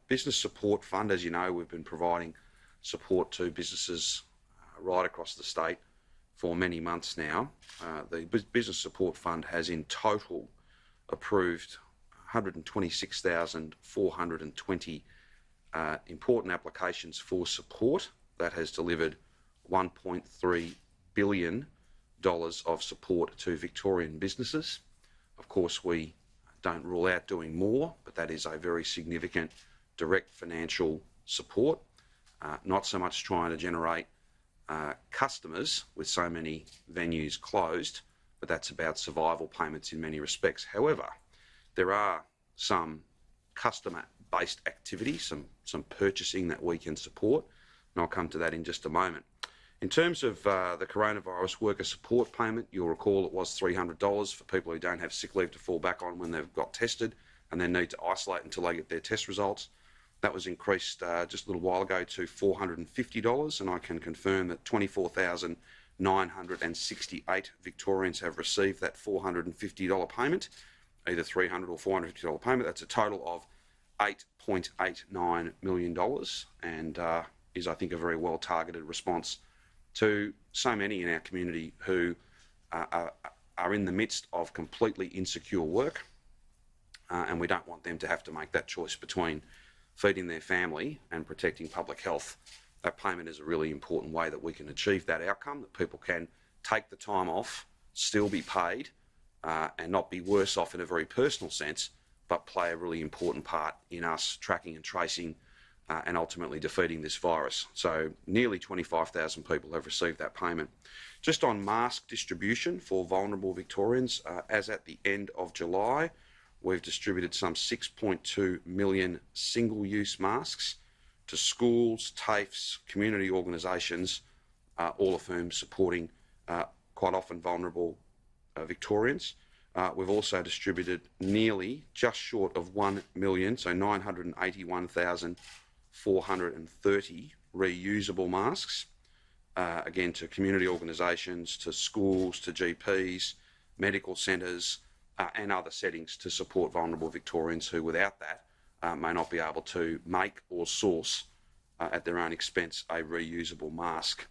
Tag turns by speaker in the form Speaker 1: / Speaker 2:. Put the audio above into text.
Speaker 1: Business Support Fund, as you know, we've been providing support to businesses right across the state for many months now. The Business Support Fund has in total approved 126,420 important applications for support. That has delivered $1.3 billion of support to Victorian businesses. Of course, we don't rule out doing more, but that is a very significant direct financial support, not so much trying to generate customers with so many venues closed, but that's about survival payments in many respects. However, there are some customer-based activities, some purchasing that we can support, and I'll come to that in just a moment. In terms of the coronavirus worker support payment, you'll recall it was $300 for people who don't have sick leave to fall back on when they've got tested and then need to isolate until they get their test results. That was increased just a little while ago to $450, and I can confirm that 24,968 Victorians have received that $450 payment, either $300 or $450 payment. That's a total of $8.89 million, and is, I think, a very well-targeted response to so many in our community who are in the midst of completely insecure work, and we don't want them to have to make that choice between feeding their family and protecting public health. That payment is a really important way that we can achieve that outcome, that people can take the time off, still be paid, and not be worse off in a very personal sense, but play a really important part in us tracking and tracing and ultimately defeating this virus. So nearly 25,000 people have received that payment. Just on mask distribution for vulnerable Victorians, as at the end of July, we've distributed some 6.2 million single-use masks to schools, TAFEs, community organisations, all of whom supporting quite often vulnerable Victorians. We've also distributed nearly just short of 1 million, so 981,430 reusable masks, again to community organisations, to schools, to GPs, medical centres, and other settings to support vulnerable Victorians who, without that, may not be able to make or source at their own expense a reusable mask.